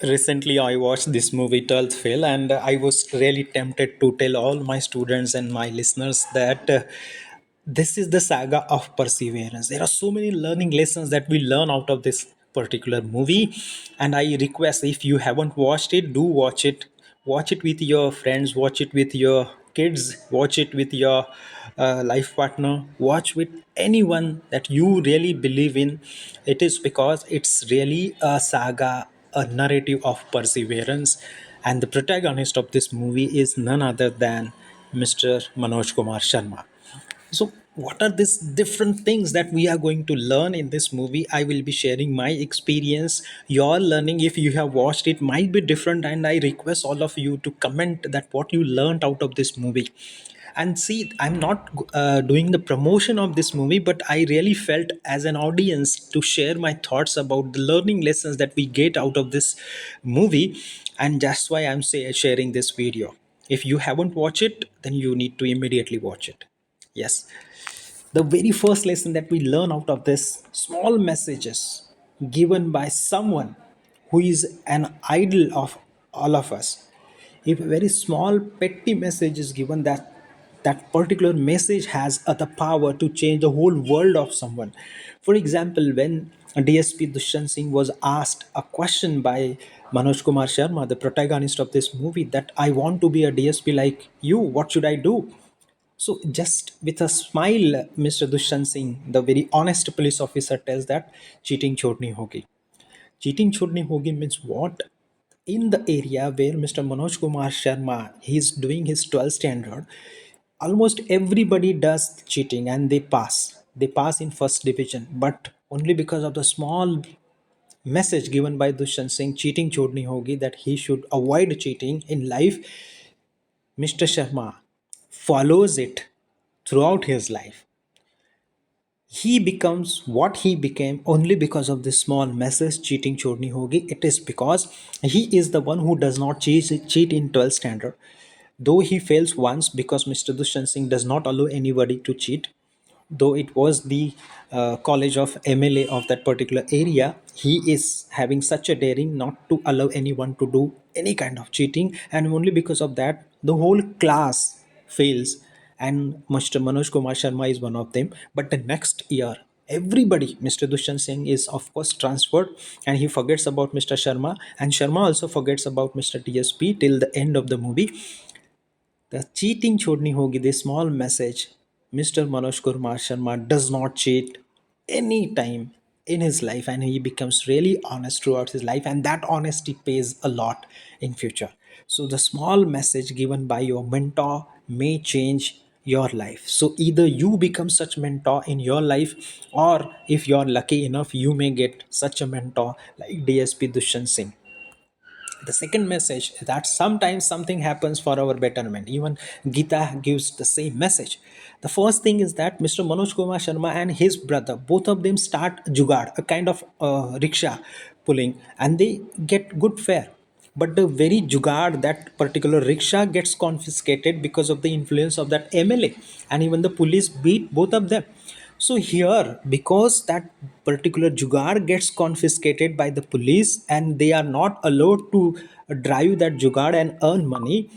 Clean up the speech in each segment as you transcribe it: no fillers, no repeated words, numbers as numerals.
Recently, I watched this movie 12th Fail, and I was really tempted to tell all my students and my listeners that this is the saga of perseverance. There are so many learning lessons that we learn out of this particular movie, and I request, if you haven't watched it, do watch it. Watch it with your friends, watch it with your kids, watch it with your life partner, watch with anyone that you really believe in. It is because it's really a saga, a narrative of perseverance, and the protagonist of this movie is none other than Mr. Manoj Kumar Sharma. So, what are these different things that we are going to learn in this movie? I will be sharing my experience. Your learning, if you have watched it, might be different, and I request all of you to comment that what you learned out of this movie. And see, I'm not doing the promotion of this movie, but I really felt as an audience to share my thoughts about the learning lessons that we get out of this movie, and that's why sharing this video. If you haven't watched it, then you need to immediately watch it. Yes, the very first lesson that we learn out of this small messages given by someone who is an idol of all of us. If a very small petty message is given, that particular message has the power to change the whole world of someone. For example, when DSP Dushyant Singh was asked a question by Manoj Kumar Sharma, the protagonist of this movie, that I want to be a DSP like you, what should I do? So, just with a smile, Mr. Dushyant Singh, the very honest police officer, tells that cheating chodni hogi. Cheating chodni hogi means what? In the area where Mr. Manoj Kumar Sharma he is doing his 12th standard, almost everybody does cheating and they pass. They pass in first division, but only because of the small message given by Dushyant Singh, cheating chodni hogi, that he should avoid cheating in life. Mr. Sharma follows it throughout his life. He becomes what he became only because of this small message, cheating chodni hogi. It is because he is the one who does not cheat in 12th standard. Though he fails once because Mr. Dushyant Singh does not allow anybody to cheat, though it was the college of MLA of that particular area, he is having such a daring not to allow anyone to do any kind of cheating, and only because of that, the whole class fails. And Mr. Manoj Kumar Sharma is one of them. But the next year, everybody, Mr. Dushyant Singh is of course transferred, and he forgets about Mr. Sharma, and Sharma also forgets about Mr. DSP till the end of the movie. The cheating chodni hogi, this small message. Mr. Manoj Kumar Sharma does not cheat any time in his life, and he becomes really honest throughout his life, and that honesty pays a lot in future. So the small message given by your mentor may change your life. So either you become such mentor in your life, or if you're lucky enough, you may get such a mentor like DSP Dushyant Singh. The second message is that sometimes something happens for our betterment. Even Gita gives the same message. The first thing is that Mr. Manoj Kumar Sharma and his brother, both of them start jugad, a kind of rickshaw pulling, and they get good fare. But the very jugad, that particular rickshaw gets confiscated because of the influence of that MLA, and even the police beat both of them. So here, because that particular jugaad gets confiscated by the police and they are not allowed to drive that jugaad and earn money,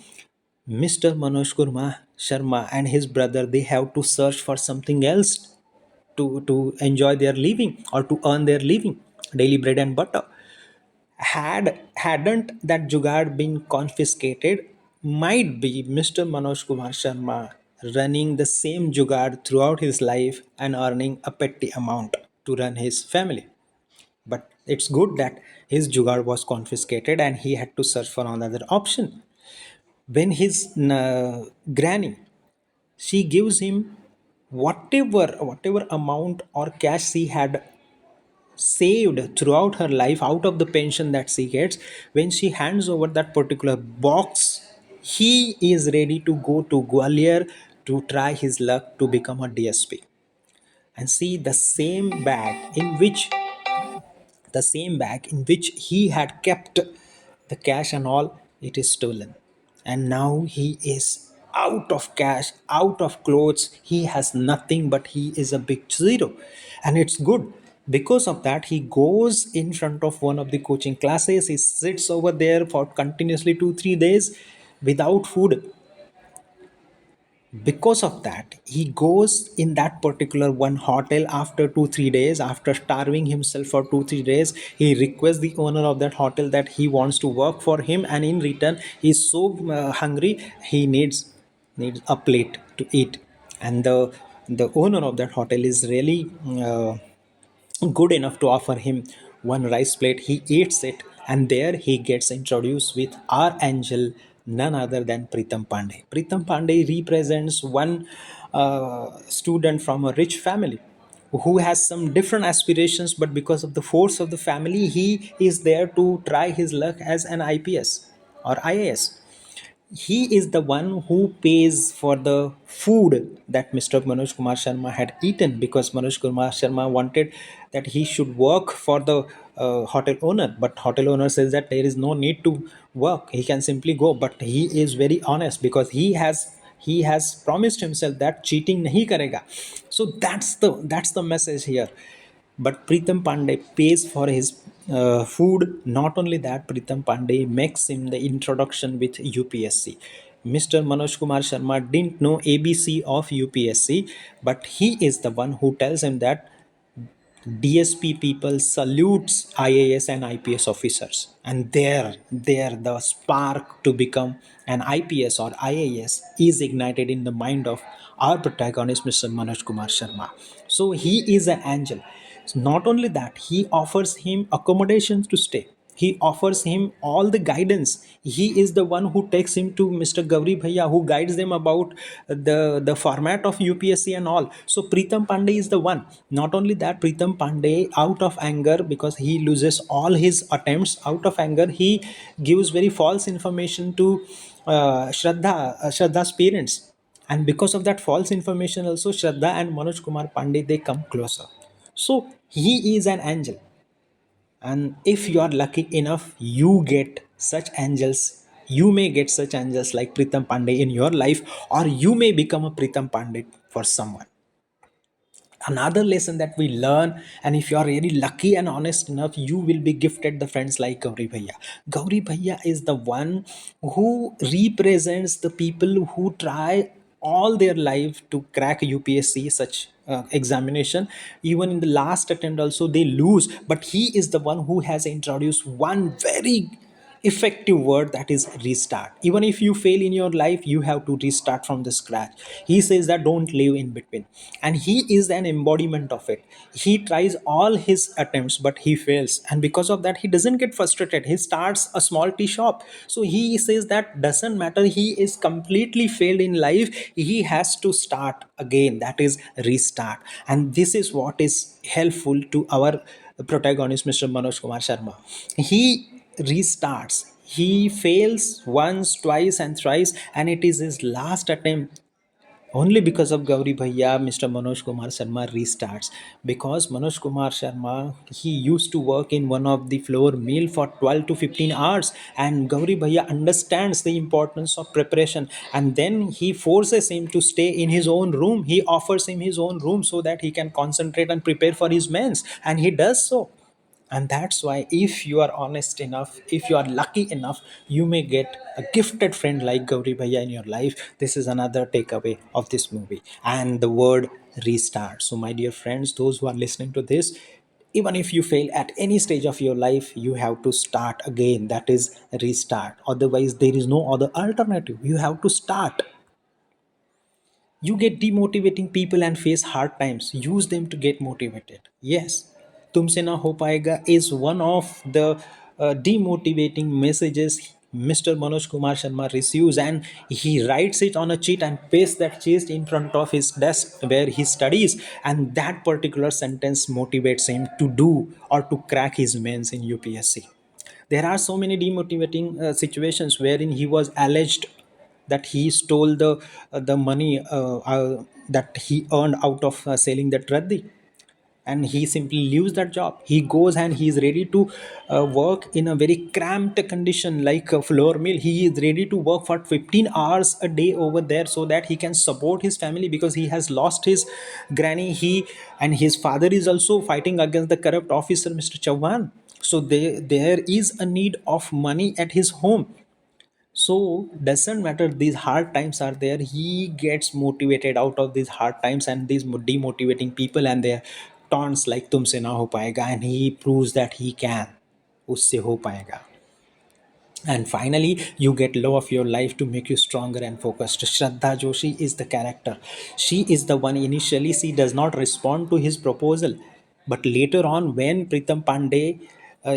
Mr. Manoj Kurma Sharma and his brother, they have to search for something else to enjoy their living or to earn their living, daily bread and butter. Hadn't that jugaad been confiscated, might be Mr. Manoj Kumar Sharma running the same jugaad throughout his life and earning a petty amount to run his family. But it's good that his jugaad was confiscated and he had to search for another option. When his granny, she gives him whatever amount or cash she had saved throughout her life out of the pension that she gets. When she hands over that particular box, he is ready to go to Gwalior to try his luck to become a DSP. And see, the same bag in which he had kept the cash and all, it is stolen. And now he is out of cash, out of clothes, he has nothing, but he is a big zero. And it's good, Because of that, he goes in front of one of the coaching classes. He sits over there for continuously 2 3 days without food. Because of that, he goes in that particular one hotel after 2 3 days. After starving himself for 2 3 days, he requests the owner of that hotel that he wants to work for him, and in return he's so hungry, he needs a plate to eat. And the owner of that hotel is really good enough to offer him one rice plate. He eats it, and there he gets introduced with our angel, none other than Pritam Pandey. Pritam Pandey represents one student from a rich family who has some different aspirations, but because of the force of the family, he is there to try his luck as an IPS or IAS. He is the one who pays for the food that Mr. Manoj Kumar Sharma had eaten, because Manoj Kumar Sharma wanted that he should work for the hotel owner, but hotel owner says that there is no need to work, he can simply go. But he is very honest, because he has promised himself that cheating nahi karega. So that's the message here. But Pritam Pandey pays for his food. Not only that, Pritam Pandey makes him the introduction with UPSC. Mr. Manoj Kumar Sharma didn't know ABC of UPSC, but he is the one who tells him that DSP people salutes IAS and IPS officers, and there the spark to become an IPS or IAS is ignited in the mind of our protagonist, Mr. Manoj Kumar Sharma. So he is an angel. Not only that, he offers him accommodations to stay. He offers him all the guidance. He is the one who takes him to Mr. Gauri Bhaiya, who guides them about the format of UPSC and all. So Pritam Pandey is the one. Not only that, Pritam Pandey, out of anger, because he loses all his attempts, out of anger, he gives very false information to Shraddha's parents. And because of that false information, also Shraddha and Manoj Kumar Pandey, they come closer. So he is an angel, and if you are lucky enough, you get such angels. You may get such angels like Pritam Pandey in your life, or you may become a Pritam Pandey for someone. Another lesson that we learn, and if you are really lucky and honest enough, you will be gifted the friends like Gauri Bhaiya. Gauri Bhaiya is the one who represents the people who try all their life to crack UPSC such examination. Even in the last attempt also they lose, but he is the one who has introduced one very effective word, that is restart. Even if you fail in your life, you have to restart from the scratch. He says that don't live in between, and he is an embodiment of it. He tries all his attempts, but he fails, and because of that he doesn't get frustrated. He starts a small tea shop. So he says that doesn't matter, he is completely failed in life, he has to start again, that is restart. And this is what is helpful to our protagonist, Mr. Manoj Kumar Sharma. He restarts. He fails once, twice, and thrice, and it is his last attempt. Only because of Gauri Bhaiya, Mr. Manoj Kumar Sharma restarts. Because Manoj Kumar Sharma, he used to work in one of the floor mill for 12 to 15 hours, and Gauri Bhaiya understands the importance of preparation, and then he forces him to stay in his own room. He offers him his own room so that he can concentrate and prepare for his mens, and he does so. And that's why, if you are honest enough, if you are lucky enough, you may get a gifted friend like Gauri Bhaiya in your life. This is another takeaway of this movie, and the word restart. So my dear friends, those who are listening to this, even if you fail at any stage of your life, you have to start again, that is restart. Otherwise there is no other alternative, you have to start. You get demotivating people and face hard times, use them to get motivated. Yes, tumse na ho paega is one of the demotivating messages Mr. Manoj Kumar Sharma receives, and he writes it on a sheet and pastes that sheet in front of his desk where he studies, and that particular sentence motivates him to do or to crack his mains in UPSC. There are so many demotivating situations wherein he was alleged that he stole the money that he earned out of selling that raddi. and he simply leaves that job. He goes and he is ready to work in a very cramped condition like a flour mill. He is ready to work for 15 hours a day over there so that he can support his family, because he has lost his granny. He and his father is also fighting against the corrupt officer, Mr. Chauhan. So there is a need of money at his home. So doesn't matter these hard times are there, he gets motivated out of these hard times and these demotivating people and their taunts like तुमसे ना हो पाएगा, and he proves that he can, उससे हो पाएगा. And finally, you get love of your life to make you stronger and focused. Shraddha Joshi is the character. She is the one. Initially she does not respond to his proposal, but later on when Pritam Pandey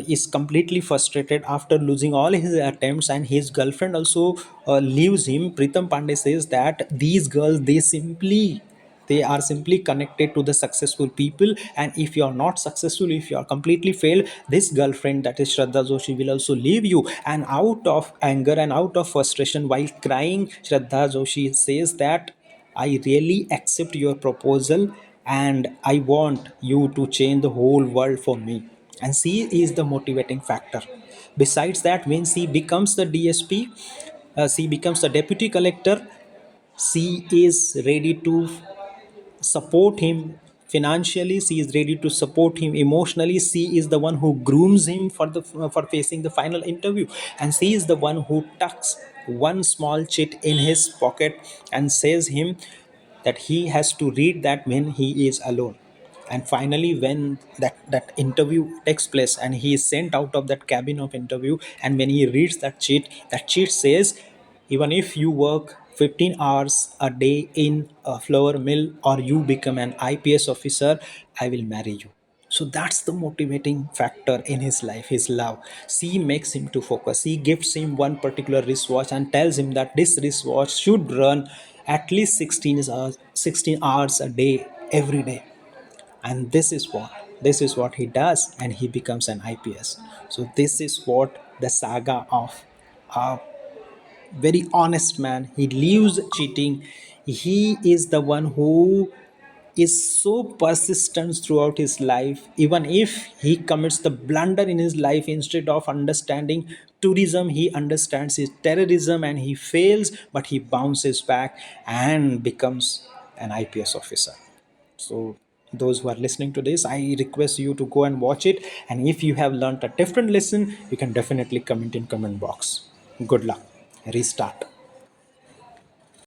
is completely frustrated after losing all his attempts, and his girlfriend also leaves him, Pritam Pandey says that these girls, they are simply connected to the successful people, and if you are not successful, if you are completely failed, this girlfriend, that is Shraddha Joshi, will also leave you. And out of anger and out of frustration, while crying, Shraddha Joshi says that I really accept your proposal, and I want you to change the whole world for me. And she is the motivating factor. Besides that, when she becomes the DSP, she becomes the deputy collector, she is ready to support him financially, she is ready to support him emotionally, she is the one who grooms him for facing the final interview, and she is the one who tucks one small chit in his pocket and says him that he has to read that when he is alone. And finally, when that interview takes place and he is sent out of that cabin of interview, and when he reads that cheat says, even if you work 15 hours a day in a flour mill or you become an IPS officer, I will marry you. So that's the motivating factor in his life, his love. She makes him to focus. She gives him one particular wristwatch and tells him that this wristwatch should run at least 16 hours a day, every day. And this is what he does, and he becomes an IPS. So this is what the saga of a very honest man, he leaves cheating. He is the one who is so persistent throughout his life, even if he commits the blunder in his life. Instead of understanding tourism, he understands his terrorism, and he fails, but he bounces back and becomes an IPS officer. So those who are listening to this, I request you to go and watch it, and if you have learned a different lesson, you can definitely comment in comment box. Good luck. Restart.